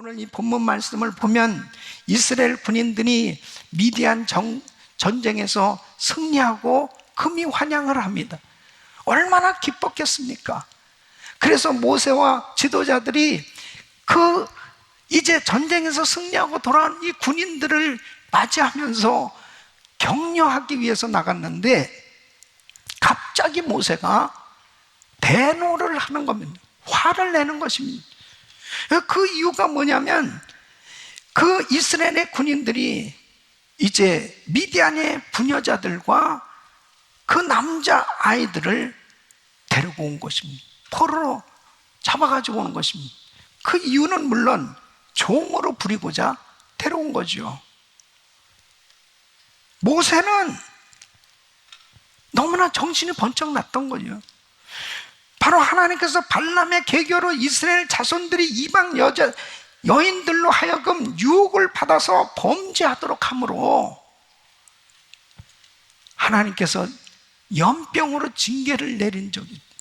오늘 이 본문 말씀을 보면 이스라엘 군인들이 미디안 전쟁에서 승리하고 금이 환영을 합니다. 얼마나 기뻤겠습니까? 그래서 모세와 지도자들이 이제 전쟁에서 승리하고 돌아온 이 군인들을 맞이하면서 격려하기 위해서 나갔는데 갑자기 모세가 대노를 하는 겁니다. 화를 내는 것입니다. 그 이유가 뭐냐면 그 이스라엘의 군인들이 이제 미디안의 부녀자들과 그 남자 아이들을 데리고 온 것입니다. 포로로 잡아가지고 오는 것입니다. 그 이유는 물론 종으로 부리고자 데려온 거죠. 모세는 너무나 정신이 번쩍 났던 거죠. 바로 하나님께서 발람의 계교로 이스라엘 자손들이 이방 여인들로 하여금 유혹을 받아서 범죄하도록 함으로 하나님께서 연병으로 징계를 내린 적이 있습니다.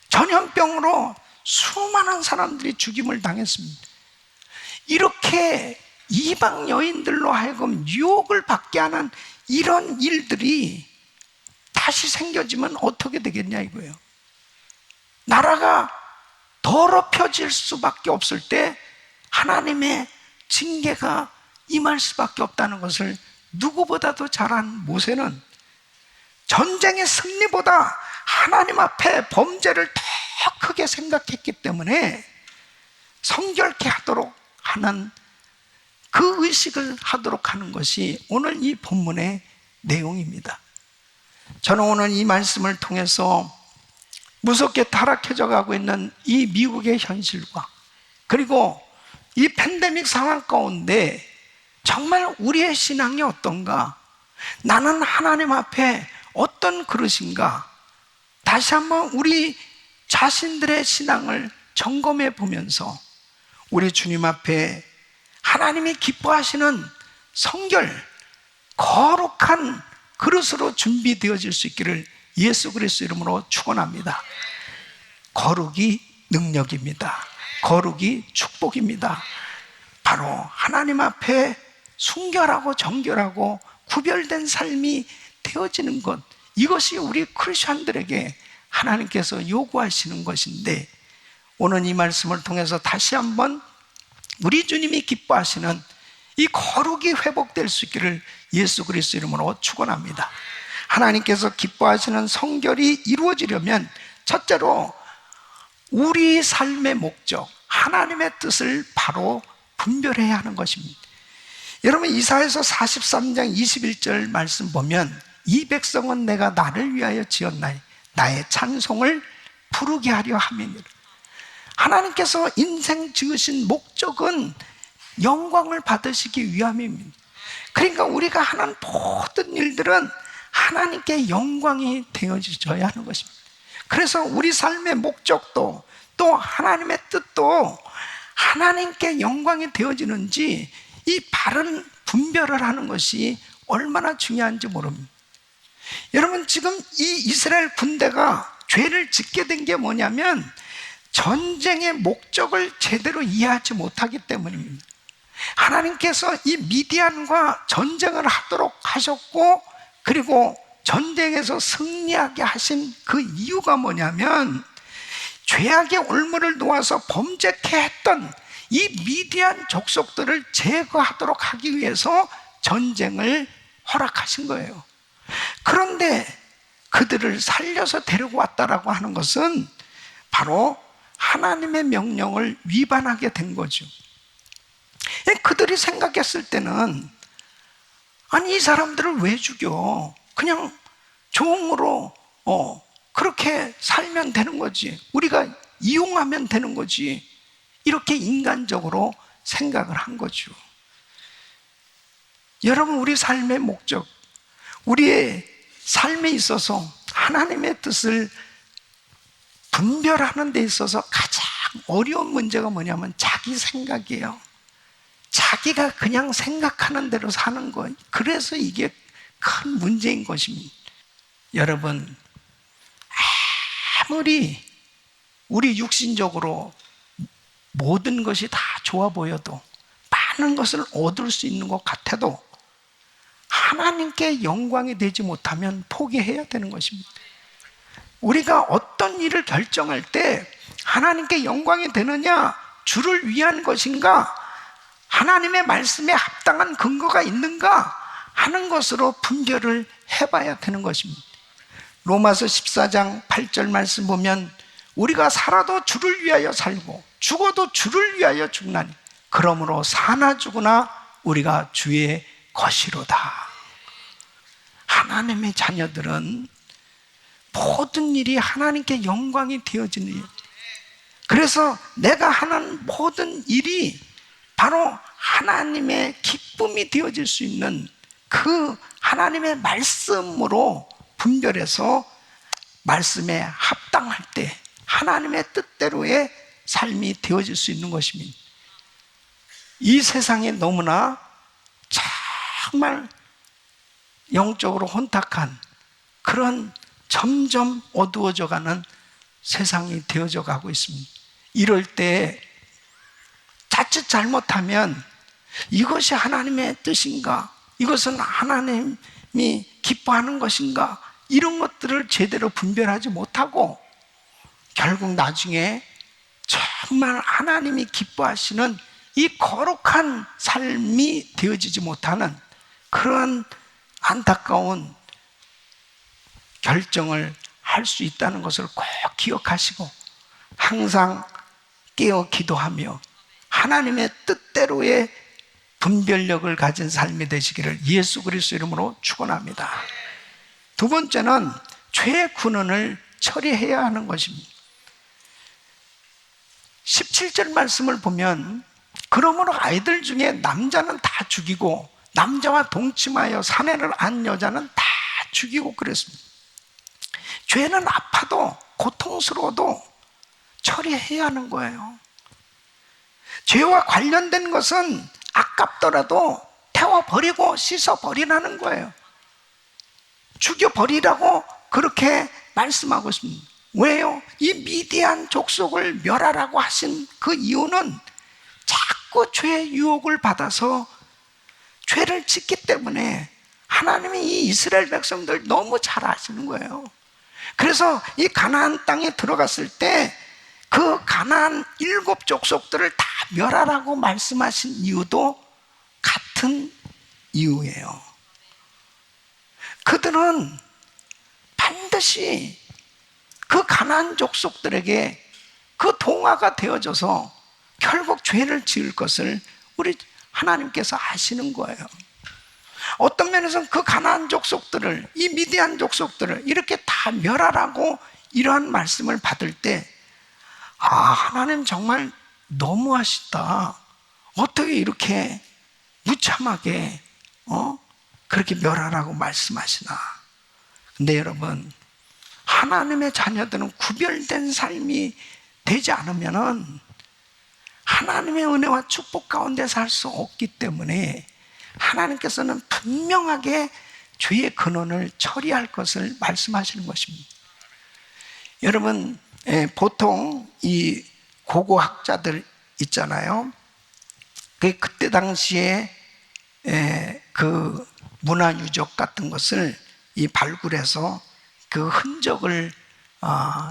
전염병으로 수많은 사람들이 죽임을 당했습니다. 이렇게 이방 여인들로 하여금 유혹을 받게 하는 이런 일들이 다시 생겨지면 어떻게 되겠냐 이거예요. 나라가 더럽혀질 수밖에 없을 때 하나님의 징계가 임할 수밖에 없다는 것을 누구보다도 잘 안 모세는 전쟁의 승리보다 하나님 앞에 범죄를 더 크게 생각했기 때문에 성결케 하도록 하는 그 의식을 하도록 하는 것이 오늘 이 본문의 내용입니다. 저는 오늘 이 말씀을 통해서 무섭게 타락해져 가고 있는 이 미국의 현실과 그리고 이 팬데믹 상황 가운데 정말 우리의 신앙이 어떤가? 나는 하나님 앞에 어떤 그릇인가? 다시 한번 우리 자신들의 신앙을 점검해 보면서 우리 주님 앞에 하나님이 기뻐하시는 성결, 거룩한 그릇으로 준비되어질 수 있기를 예수 그리스도 이름으로 축원합니다. 거룩이 능력입니다. 거룩이 축복입니다. 바로 하나님 앞에 순결하고 정결하고 구별된 삶이 되어지는 것, 이것이 우리 크리스천들에게 하나님께서 요구하시는 것인데 오늘 이 말씀을 통해서 다시 한번 우리 주님이 기뻐하시는 이 거룩이 회복될 수 있기를 예수 그리스도 이름으로 축원합니다. 하나님께서 기뻐하시는 성결이 이루어지려면 첫째로 우리 삶의 목적, 하나님의 뜻을 바로 분별해야 하는 것입니다. 여러분 이사야서 43장 21절 말씀 보면 이 백성은 내가 나를 위하여 지었나니 나의 찬송을 부르게 하려 함이니라. 하나님께서 인생 지으신 목적은 영광을 받으시기 위함입니다. 그러니까 우리가 하는 모든 일들은 하나님께 영광이 되어져야 하는 것입니다. 그래서 우리 삶의 목적도 또 하나님의 뜻도 하나님께 영광이 되어지는지 이 바른 분별을 하는 것이 얼마나 중요한지 모릅니다. 여러분 지금 이 이스라엘 군대가 죄를 짓게 된 게 뭐냐면 전쟁의 목적을 제대로 이해하지 못하기 때문입니다. 하나님께서 이 미디안과 전쟁을 하도록 하셨고 그리고 전쟁에서 승리하게 하신 그 이유가 뭐냐면 죄악의 올무를 놓아서 범죄케 했던 이 미디안 족속들을 제거하도록 하기 위해서 전쟁을 허락하신 거예요. 그런데 그들을 살려서 데리고 왔다라고 하는 것은 바로 하나님의 명령을 위반하게 된 거죠. 그들이 생각했을 때는 아니 이 사람들을 왜 죽여? 그냥 종으로 그렇게 살면 되는 거지. 우리가 이용하면 되는 거지. 이렇게 인간적으로 생각을 한 거죠. 여러분 우리 삶의 목적, 우리의 삶에 있어서 하나님의 뜻을 분별하는 데 있어서 가장 어려운 문제가 뭐냐면 자기 생각이에요. 자기가 그냥 생각하는 대로 사는 거. 그래서 이게 큰 문제인 것입니다. 여러분 아무리 우리 육신적으로 모든 것이 다 좋아 보여도, 많은 것을 얻을 수 있는 것 같아도 하나님께 영광이 되지 못하면 포기해야 되는 것입니다. 우리가 어떤 일을 결정할 때 하나님께 영광이 되느냐, 주를 위한 것인가, 하나님의 말씀에 합당한 근거가 있는가 하는 것으로 분별을 해봐야 되는 것입니다. 로마서 14장 8절 말씀 보면 우리가 살아도 주를 위하여 살고 죽어도 주를 위하여 죽나니 그러므로 사나 죽으나 우리가 주의 것이로다. 하나님의 자녀들은 모든 일이 하나님께 영광이 되어지는 일. 그래서 내가 하는 모든 일이 바로 하나님의 기쁨이 되어질 수 있는 그 하나님의 말씀으로 분별해서 말씀에 합당할 때 하나님의 뜻대로의 삶이 되어질 수 있는 것입니다. 이 세상에 너무나 정말 영적으로 혼탁한 그런 점점 어두워져 가는 세상이 되어져 가고 있습니다. 이럴 때 자칫 잘못하면 이것이 하나님의 뜻인가? 이것은 하나님이 기뻐하는 것인가? 이런 것들을 제대로 분별하지 못하고 결국 나중에 정말 하나님이 기뻐하시는 이 거룩한 삶이 되어지지 못하는 그런 안타까운 결정을 할 수 있다는 것을 꼭 기억하시고 항상 깨어 기도하며 하나님의 뜻대로의 분별력을 가진 삶이 되시기를 예수 그리스도 이름으로 축원합니다. 두 번째는 죄의 근원을 처리해야 하는 것입니다. 17절 말씀을 보면 그러므로 아이들 중에 남자는 다 죽이고 남자와 동침하여 사내를 안 여자는 다 죽이고 그랬습니다. 죄는 아파도 고통스러워도 처리해야 하는 거예요. 죄와 관련된 것은 아깝더라도 태워버리고 씻어버리라는 거예요. 죽여버리라고 그렇게 말씀하고 있습니다. 왜요? 이 미디안 족속을 멸하라고 하신 그 이유는 자꾸 죄의 유혹을 받아서 죄를 짓기 때문에 하나님이 이 이스라엘 백성들 너무 잘 아시는 거예요. 그래서 이 가나안 땅에 들어갔을 때 그 가나안 7 족속들을 다 멸하라고 말씀하신 이유도 같은 이유예요. 그들은 반드시 그 가나안 족속들에게 그 동화가 되어져서 결국 죄를 지을 것을 우리 하나님께서 아시는 거예요. 어떤 면에서는 그 가나안 족속들을, 이 미디안 족속들을 이렇게 다 멸하라고 이러한 말씀을 받을 때 하나님 정말 너무하시다. 어떻게 이렇게 무참하게 그렇게 멸하라고 말씀하시나. 근데 여러분, 하나님의 자녀들은 구별된 삶이 되지 않으면은 하나님의 은혜와 축복 가운데 살 수 없기 때문에 하나님께서는 분명하게 죄의 근원을 처리할 것을 말씀하시는 것입니다. 여러분, 보통 이 고고학자들 있잖아요. 그때 당시에 그 문화유적 같은 것을 발굴해서 그 흔적을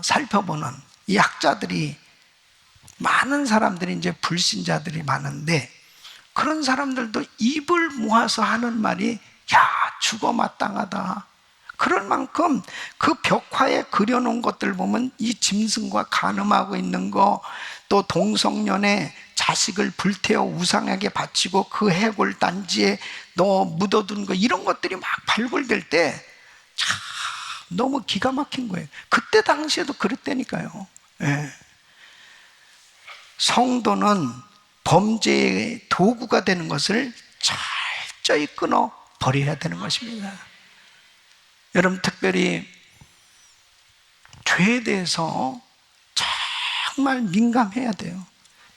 살펴보는 이 학자들이, 많은 사람들이 이제 불신자들이 많은데 그런 사람들도 입을 모아서 하는 말이 죽어 마땅하다. 그럴 만큼 그 벽화에 그려놓은 것들 보면 이 짐승과 간음하고 있는 거, 또 동성년에 자식을 불태워 우상에게 바치고 그 해골 단지에 묻어둔 거, 이런 것들이 막 발굴될 때 참 너무 기가 막힌 거예요. 그때 당시에도 그랬다니까요. 예. 성도는 범죄의 도구가 되는 것을 철저히 끊어 버려야 되는 것입니다. 여러분, 특별히 죄에 대해서 정말 민감해야 돼요.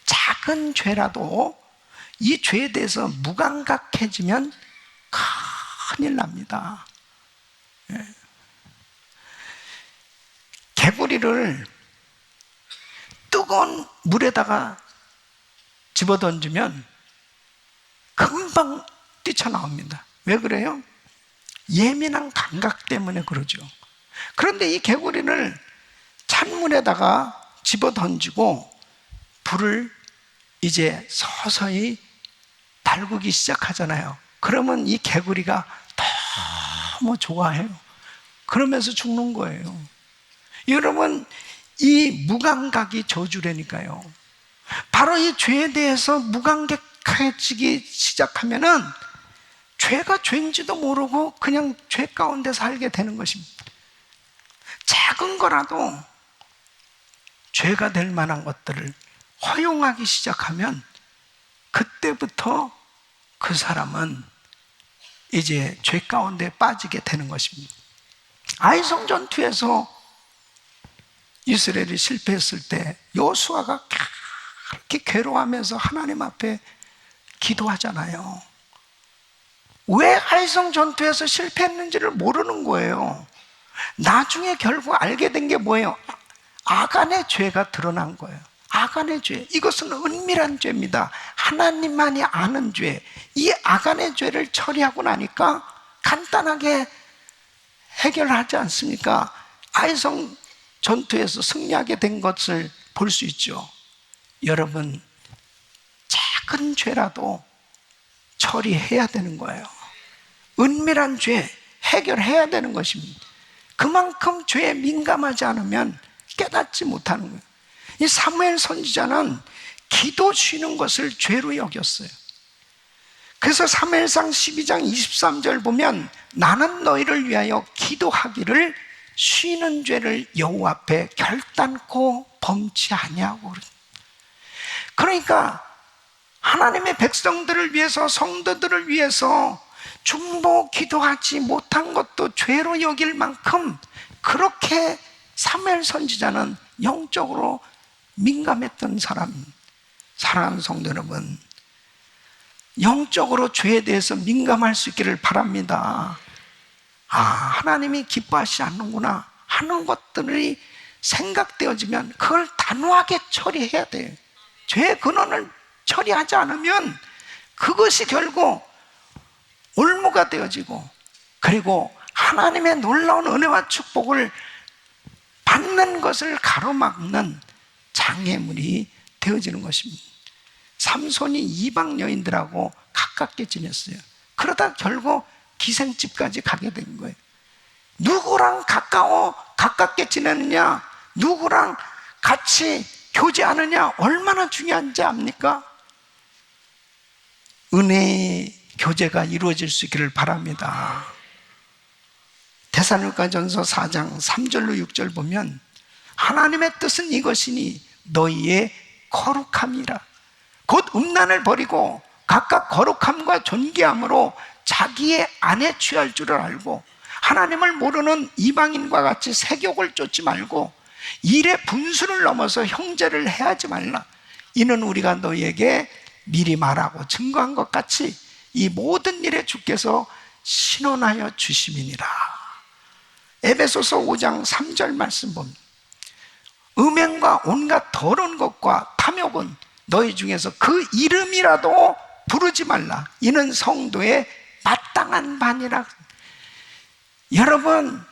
작은 죄라도 이 죄에 대해서 무감각해지면 큰일 납니다. 개구리를 뜨거운 물에다가 집어던지면 금방 뛰쳐나옵니다. 왜 그래요? 예민한 감각 때문에 그러죠. 그런데 이 개구리를 찬물에다가 집어던지고 불을 이제 서서히 달구기 시작하잖아요. 그러면 이 개구리가 너무 좋아해요. 그러면서 죽는 거예요. 여러분, 이 무감각이 저주라니까요. 바로 이 죄에 대해서 무감각해지기 시작하면은 죄가 죄인지도 모르고 그냥 죄 가운데 살게 되는 것입니다. 작은 거라도 죄가 될 만한 것들을 허용하기 시작하면 그때부터 그 사람은 이제 죄 가운데 빠지게 되는 것입니다. 아이성 전투에서 이스라엘이 실패했을 때 여호수아가 그렇게 괴로워하면서 하나님 앞에 기도하잖아요. 왜 아이성 전투에서 실패했는지를 모르는 거예요. 나중에 결국 알게 된 게 뭐예요? 아간의 죄가 드러난 거예요. 아간의 죄, 이것은 은밀한 죄입니다. 하나님만이 아는 죄. 이 아간의 죄를 처리하고 나니까 간단하게 해결하지 않습니까? 아이성 전투에서 승리하게 된 것을 볼 수 있죠. 여러분, 작은 죄라도 처리해야 되는 거예요. 은밀한 죄 해결해야 되는 것입니다. 그만큼 죄에 민감하지 않으면 깨닫지 못하는 거예요. 이 사무엘 선지자는 기도 쉬는 것을 죄로 여겼어요. 그래서 사무엘상 12장 23절 보면 나는 너희를 위하여 기도하기를 쉬는 죄를 여호와 앞에 결단코 범치 아니하고. 그러니까 하나님의 백성들을 위해서, 성도들을 위해서 중보 기도하지 못한 것도 죄로 여길 만큼 그렇게 사무엘 선지자는 영적으로 민감했던 사람. 사랑하는 성도 여러분, 영적으로 죄에 대해서 민감할 수 있기를 바랍니다. 아, 하나님이 기뻐하시지 않는구나 하는 것들이 생각되어지면 그걸 단호하게 처리해야 돼요. 죄의 근원을 처리하지 않으면 그것이 결국 올무가 되어지고, 그리고 하나님의 놀라운 은혜와 축복을 받는 것을 가로막는 장애물이 되어지는 것입니다. 삼손이 이방 여인들하고 가깝게 지냈어요. 그러다 결국 기생집까지 가게 된 거예요. 누구랑 가깝게 지내느냐, 누구랑 같이 교제하느냐 얼마나 중요한지 압니까? 은혜의 교제가 이루어질 수 있기를 바랍니다. 데살로니가전서 4장 3절로 6절 보면 하나님의 뜻은 이것이니 너희의 거룩함이라. 곧 음란을 버리고 각각 거룩함과 존귀함으로 자기의 아내 취할 줄을 알고 하나님을 모르는 이방인과 같이 세욕을 쫓지 말고 일의 분수를 넘어서 형제를 해하지 말라. 이는 우리가 너희에게 미리 말하고 증거한 것 같이 이 모든 일에 주께서 신원하여 주심이니라. 에베소서 5장 3절 말씀 봅니다. 음행과 온갖 더러운 것과 탐욕은 너희 중에서 그 이름이라도 부르지 말라. 이는 성도의 마땅한 반이라. 여러분,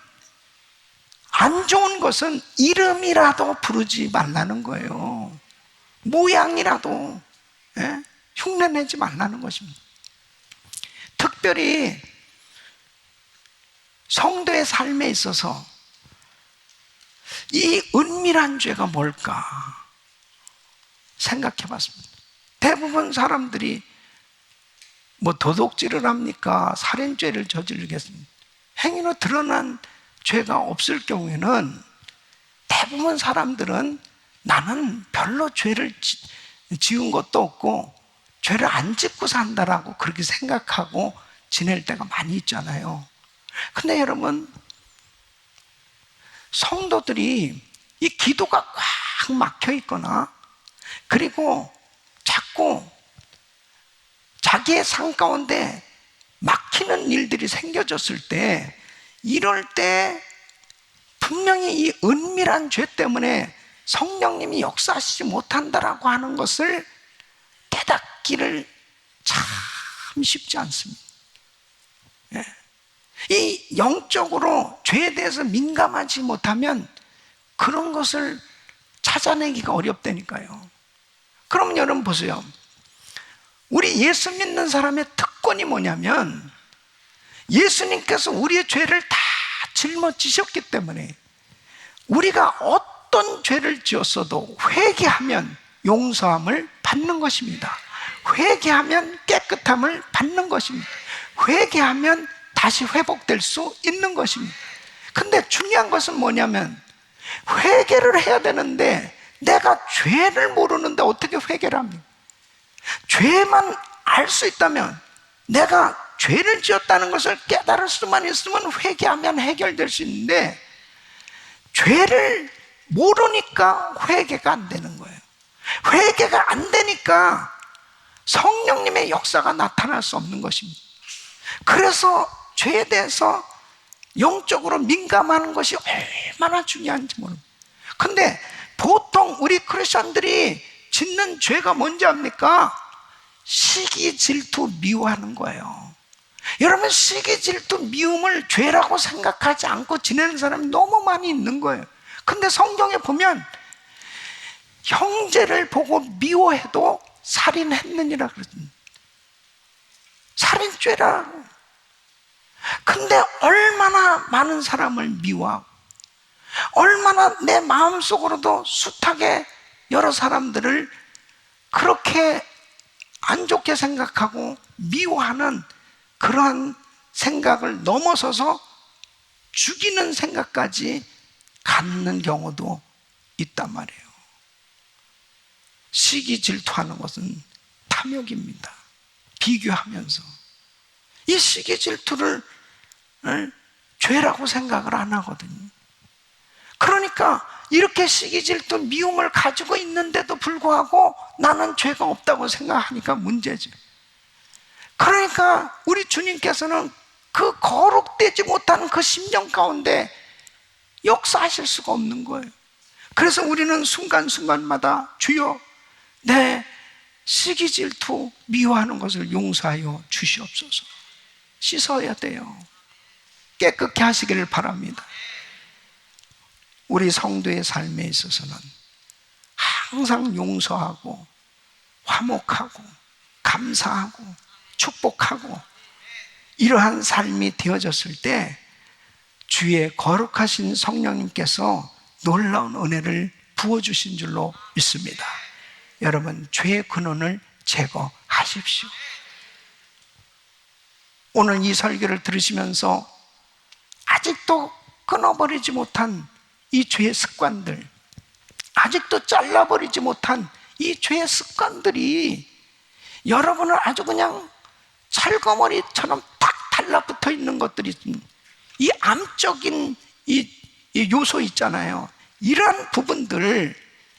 안 좋은 것은 이름이라도 부르지 말라는 거예요. 모양이라도 흉내내지 말라는 것입니다. 특별히 성도의 삶에 있어서 이 은밀한 죄가 뭘까 생각해 봤습니다. 대부분 사람들이 뭐 도둑질을 합니까? 살인죄를 저지르겠습니까? 행위로 드러난 죄가 없을 경우에는 대부분 사람들은 나는 별로 죄를 지은 것도 없고 죄를 안 짓고 산다라고 그렇게 생각하고 지낼 때가 많이 있잖아요. 근데 여러분, 성도들이 이 기도가 꽉 막혀 있거나 그리고 자꾸 자기의 삶 가운데 막히는 일들이 생겨졌을 때, 이럴 때 분명히 이 은밀한 죄 때문에 성령님이 역사하시지 못한다라고 하는 것을 깨닫기를 참 쉽지 않습니다. 예. 이 영적으로 죄에 대해서 민감하지 못하면 그런 것을 찾아내기가 어렵다니까요. 그럼 여러분 보세요. 우리 예수 믿는 사람의 특권이 뭐냐면 예수님께서 우리의 죄를 다 짊어지셨기 때문에 우리가 어떤 죄를 지었어도 회개하면 용서함을 받는 것입니다. 회개하면 깨끗함을 받는 것입니다. 회개하면 다시 회복될 수 있는 것입니다. 근데 중요한 것은 뭐냐면 회개를 해야 되는데 내가 죄를 모르는데 어떻게 회개를 합니까? 죄만 알 수 있다면 내가 죄를 지었다는 것을 깨달을 수만 있으면 회개하면 해결될 수 있는데 죄를 모르니까 회개가 안 되는 거예요. 회개가 안 되니까 성령님의 역사가 나타날 수 없는 것입니다. 그래서 죄에 대해서 영적으로 민감하는 것이 얼마나 중요한지 모릅니다. 근데 보통 우리 크리스천들이 짓는 죄가 뭔지 압니까? 시기, 질투, 미워하는 거예요. 여러분, 시기, 질투, 미움을 죄라고 생각하지 않고 지내는 사람이 너무 많이 있는 거예요. 근데 성경에 보면 형제를 보고 미워해도 살인했느니라 그러거든요. 살인죄라고. 근데 얼마나 많은 사람을 미워하고 얼마나 내 마음속으로도 숱하게 여러 사람들을 그렇게 안 좋게 생각하고 미워하는 그러한 생각을 넘어서서 죽이는 생각까지 갖는 경우도 있단 말이에요. 시기 질투하는 것은 탐욕입니다. 비교하면서 이 시기 질투를 죄라고 생각을 안 하거든요. 그러니까 이렇게 시기 질투 미움을 가지고 있는데도 불구하고 나는 죄가 없다고 생각하니까 문제죠. 그러니까 우리 주님께서는 그 거룩되지 못한 그 심령 가운데 역사하실 수가 없는 거예요. 그래서 우리는 순간순간마다 주여 내 시기 질투 미워하는 것을 용서하여 주시옵소서. 씻어야 돼요. 깨끗게 하시기를 바랍니다. 우리 성도의 삶에 있어서는 항상 용서하고 화목하고 감사하고 축복하고 이러한 삶이 되어졌을 때 주의 거룩하신 성령님께서 놀라운 은혜를 부어주신 줄로 믿습니다. 여러분, 죄의 근원을 제거하십시오. 오늘 이 설교를 들으시면서 아직도 끊어버리지 못한 이 죄의 습관들, 아직도 잘라버리지 못한 이 죄의 습관들이 여러분을 아주 그냥 철거머리처럼 딱 달라붙어 있는 것들이 이 암적인 이 요소 있잖아요. 이러한 부분들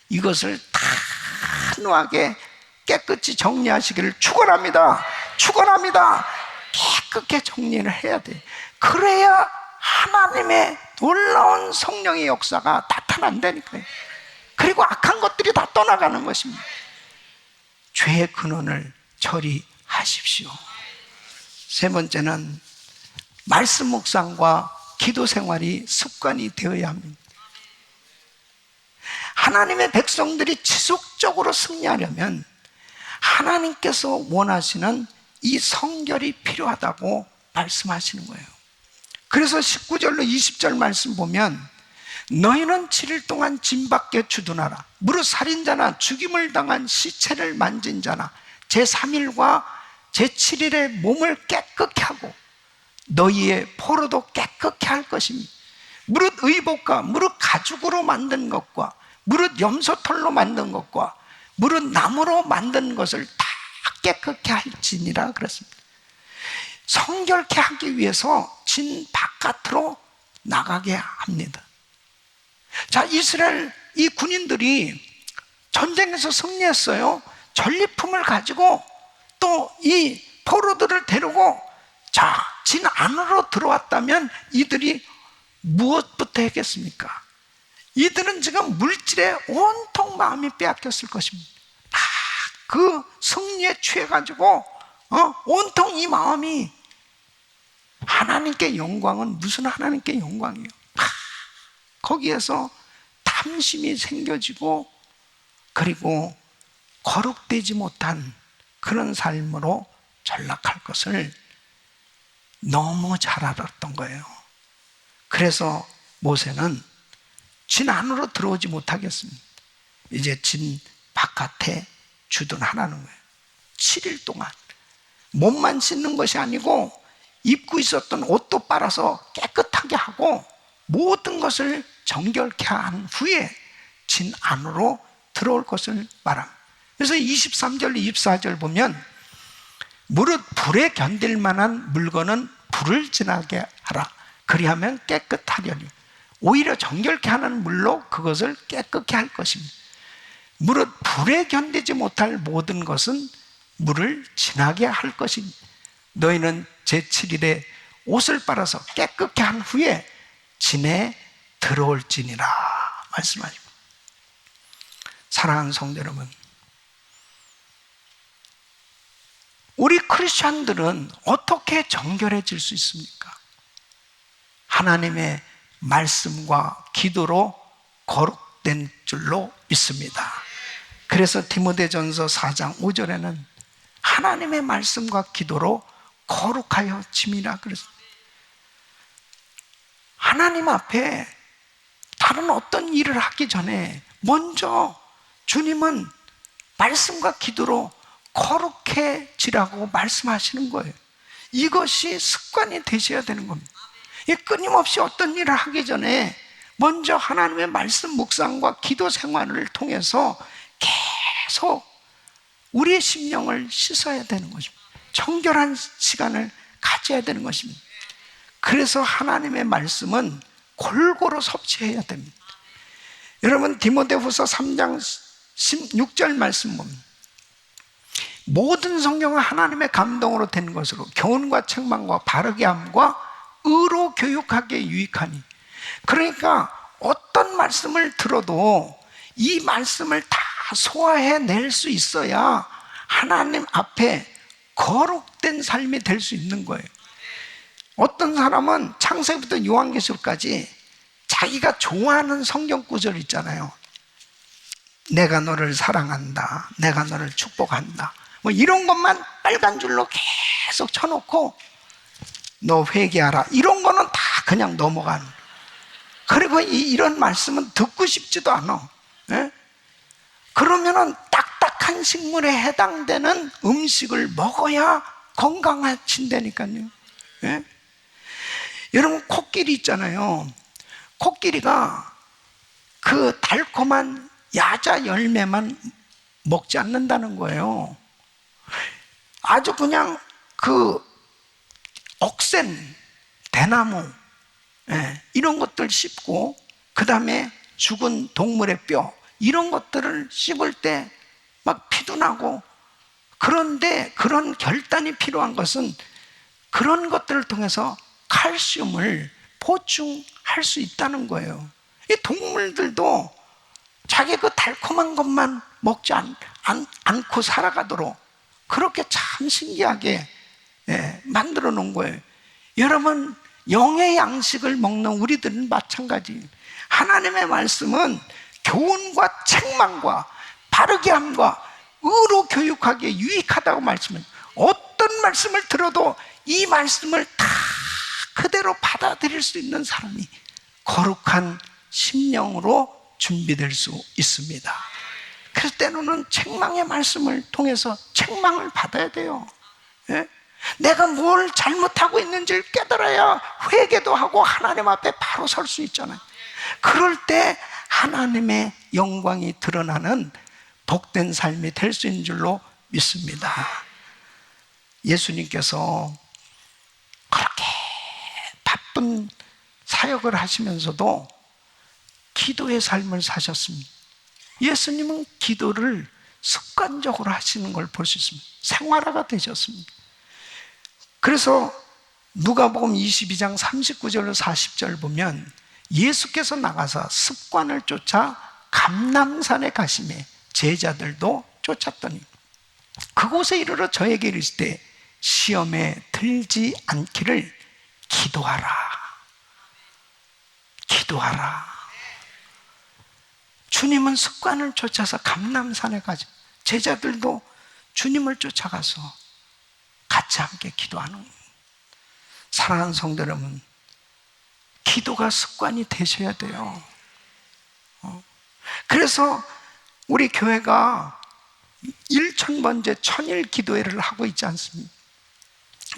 이것을 단호하게 깨끗이 정리하시기를 축원합니다. 축원합니다. 깨끗게 정리를 해야 돼. 그래야 하나님의 놀라운 성령의 역사가 나타난다니까요. 그리고 악한 것들이 다 떠나가는 것입니다. 죄의 근원을 처리하십시오. 세 번째는 말씀 묵상과 기도 생활이 습관이 되어야 합니다. 하나님의 백성들이 지속적으로 승리하려면 하나님께서 원하시는 이 성결이 필요하다고 말씀하시는 거예요. 그래서 19절로 20절 말씀 보면 너희는 7일 동안 짐밖에 주둔하라. 무릇 살인자나 죽임을 당한 시체를 만진 자나 제3일과 제7일에 몸을 깨끗게 하고 너희의 포로도 깨끗게 할 것입니다. 무릇 의복과 무릇 가죽으로 만든 것과 무릇 염소털로 만든 것과 무릇 나무로 만든 것을 다 깨끗게 할지니라 그랬습니다. 성결케 하기 위해서 진 바깥으로 나가게 합니다. 자, 이스라엘 이 군인들이 전쟁에서 승리했어요. 전리품을 가지고 또 이 포로들을 데리고 자, 진 안으로 들어왔다면 이들이 무엇부터 했겠습니까? 이들은 지금 물질에 온통 마음이 빼앗겼을 것입니다. 다 그 승리에 취해가지고 온통 이 마음이 하나님께 영광은 무슨 하나님께 영광이에요? 거기에서 탐심이 생겨지고 그리고 거룩되지 못한 그런 삶으로 전락할 것을 너무 잘 알았던 거예요. 그래서 모세는 진 안으로 들어오지 못하겠습니다. 이제 진 바깥에 주둔하라는 거예요. 7일 동안 몸만 씻는 것이 아니고 입고 있었던 옷도 빨아서 깨끗하게 하고 모든 것을 정결케 한 후에 진 안으로 들어올 것을 말합니다. 그래서 23절, 24절 보면 무릇 불에 견딜 만한 물건은 불을 지나게 하라. 그리하면 깨끗하려니. 오히려 정결케 하는 물로 그것을 깨끗게 할 것입니다. 무릇 불에 견디지 못할 모든 것은 물을 지나게 할 것입니다. 너희는 제7일에 옷을 빨아서 깨끗게 한 후에 진에 들어올지니라 말씀하십니다. 사랑하는 성도 여러분, 우리 크리스찬들은 어떻게 정결해질 수 있습니까? 하나님의 말씀과 기도로 거룩된 줄로 믿습니다. 그래서 디모데전서 4장 5절에는 하나님의 말씀과 기도로 거룩하여 짐이라 그랬습니다. 하나님 앞에 다른 어떤 일을 하기 전에 먼저 주님은 말씀과 기도로 거룩해지라고 말씀하시는 거예요. 이것이 습관이 되셔야 되는 겁니다. 끊임없이 어떤 일을 하기 전에 먼저 하나님의 말씀 묵상과 기도 생활을 통해서 계속 우리의 심령을 씻어야 되는 것입니다. 정결한 시간을 가져야 되는 것입니다. 그래서 하나님의 말씀은 골고루 섭취해야 됩니다. 여러분 디모데후서 3장 16절 말씀 보면 모든 성경은 하나님의 감동으로 된 것으로 교훈과 책망과 바르게 함과 의로 교육하기에 유익하니. 그러니까 어떤 말씀을 들어도 이 말씀을 다 소화해낼 수 있어야 하나님 앞에 거룩된 삶이 될 수 있는 거예요. 어떤 사람은 창세기부터 요한계시록까지 자기가 좋아하는 성경 구절 있잖아요. 내가 너를 사랑한다, 내가 너를 축복한다, 뭐 이런 것만 빨간 줄로 계속 쳐놓고 너 회개하라, 이런 거는 다 그냥 넘어가는. 그리고 이런 말씀은 듣고 싶지도 않아. 예? 그러면은 딱딱한 식물에 해당되는 음식을 먹어야 건강해진다니까요. 예? 여러분 코끼리 있잖아요. 코끼리가 그 달콤한 야자 열매만 먹지 않는다는 거예요. 아주 그냥 그 억센 대나무, 이런 것들 씹고 그 다음에 죽은 동물의 뼈 이런 것들을 씹을 때 막 피도 나고. 그런데 그런 결단이 필요한 것은 그런 것들을 통해서 칼슘을 보충할 수 있다는 거예요. 이 동물들도 자기 그 달콤한 것만 먹지 않고 살아가도록 그렇게 참 신기하게 만들어 놓은 거예요. 여러분 영의 양식을 먹는 우리들은 마찬가지. 하나님의 말씀은 교훈과 책망과 바르게 함과 의로 교육하기에 유익하다고 말씀해요. 어떤 말씀을 들어도 이 말씀을 다 그대로 받아들일 수 있는 사람이 거룩한 심령으로 준비될 수 있습니다. 그래서 때로는 책망의 말씀을 통해서 책망을 받아야 돼요. 내가 뭘 잘못하고 있는지를 깨달아야 회개도 하고 하나님 앞에 바로 설 수 있잖아요. 그럴 때 하나님의 영광이 드러나는 복된 삶이 될 수 있는 줄로 믿습니다. 예수님께서 그렇게 바쁜 사역을 하시면서도 기도의 삶을 사셨습니다. 예수님은 기도를 습관적으로 하시는 걸 볼 수 있습니다. 생활화가 되셨습니다. 그래서 누가복음 22장 39절로 40절 보면 예수께서 나가서 습관을 쫓아 감람산에 가시매 제자들도 쫓았더니 그곳에 이르러 저에게 이르실 때 시험에 들지 않기를 기도하라. 기도하라. 주님은 습관을 쫓아서 감람산에 가죠. 제자들도 주님을 쫓아가서 같이 함께 기도하는 겁니다. 사랑하는 성도 여러분, 기도가 습관이 되셔야 돼요. 그래서 우리 교회가 1000번째 천일 기도회를 하고 있지 않습니까?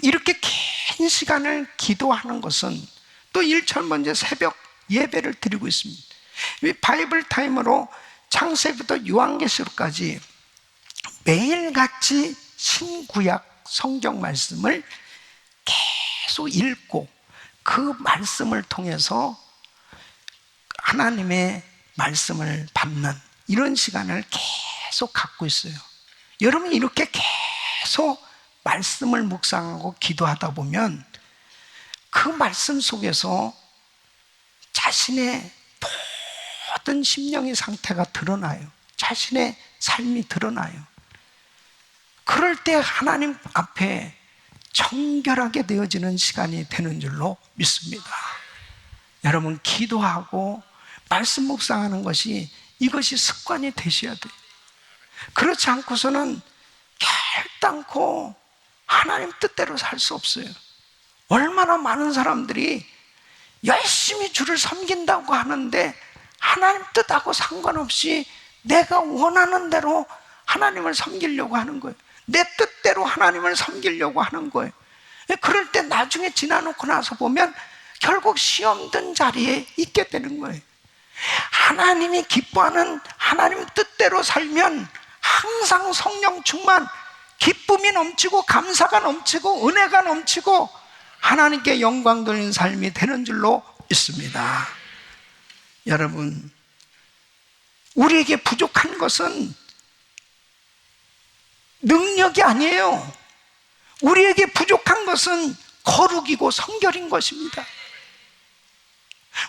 이렇게 긴 시간을 기도하는 것은 또 1000번째 새벽 예배를 드리고 있습니다. 이 바이블 타임으로 창세기부터 요한계시록까지 매일같이 신구약 성경 말씀을 계속 읽고 그 말씀을 통해서 하나님의 말씀을 받는 이런 시간을 계속 갖고 있어요. 여러분이 이렇게 계속 말씀을 묵상하고 기도하다 보면 그 말씀 속에서 자신의 모든 심령의 상태가 드러나요. 자신의 삶이 드러나요. 그럴 때 하나님 앞에 정결하게 되어지는 시간이 되는 줄로 믿습니다. 여러분, 기도하고 말씀 묵상하는 것이 이것이 습관이 되셔야 돼요. 그렇지 않고서는 결단코 하나님 뜻대로 살 수 없어요. 얼마나 많은 사람들이 열심히 주를 섬긴다고 하는데 하나님 뜻하고 상관없이 내가 원하는 대로 하나님을 섬기려고 하는 거예요. 내 뜻대로 하나님을 섬기려고 하는 거예요. 그럴 때 나중에 지나놓고 나서 보면 결국 시험 든 자리에 있게 되는 거예요. 하나님이 기뻐하는 하나님 뜻대로 살면 항상 성령 충만, 기쁨이 넘치고 감사가 넘치고 은혜가 넘치고 하나님께 영광 돌리는 삶이 되는 줄로 믿습니다. 여러분, 우리에게 부족한 것은 능력이 아니에요. 우리에게 부족한 것은 거룩이고 성결인 것입니다.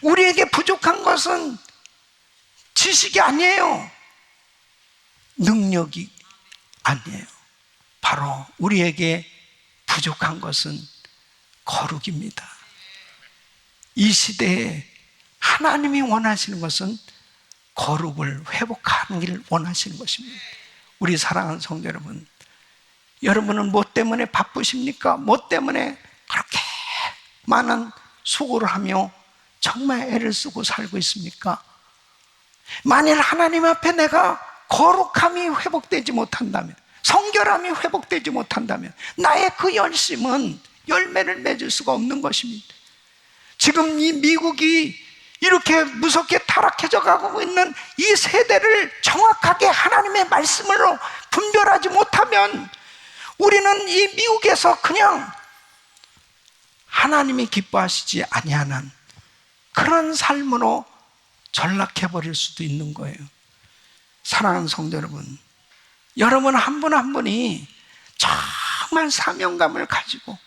우리에게 부족한 것은 지식이 아니에요. 능력이 아니에요. 바로 우리에게 부족한 것은 거룩입니다. 이 시대에 하나님이 원하시는 것은 거룩을 회복하기를 원하시는 것입니다. 우리 사랑하는 성도 여러분, 여러분은 뭐 때문에 바쁘십니까? 뭐 때문에 그렇게 많은 수고를 하며 정말 애를 쓰고 살고 있습니까? 만일 하나님 앞에 내가 거룩함이 회복되지 못한다면, 성결함이 회복되지 못한다면 나의 그 열심은 열매를 맺을 수가 없는 것입니다. 지금 이 미국이 이렇게 무섭게 타락해져 가고 있는 이 세대를 정확하게 하나님의 말씀으로 분별하지 못하면 우리는 이 미국에서 그냥 하나님이 기뻐하시지 아니하는 그런 삶으로 전락해버릴 수도 있는 거예요. 사랑하는 성도 여러분, 여러분 한 분 한 분이 정말 사명감을 가지고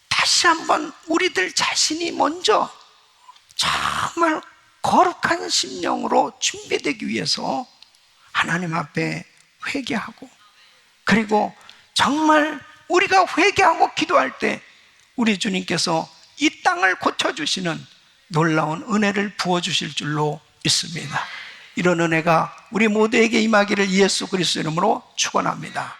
다시 한번 우리들 자신이 먼저 정말 거룩한 심령으로 준비되기 위해서 하나님 앞에 회개하고, 그리고 정말 우리가 회개하고 기도할 때 우리 주님께서 이 땅을 고쳐주시는 놀라운 은혜를 부어주실 줄로 믿습니다. 이런 은혜가 우리 모두에게 임하기를 예수 그리스도 이름으로 축원합니다.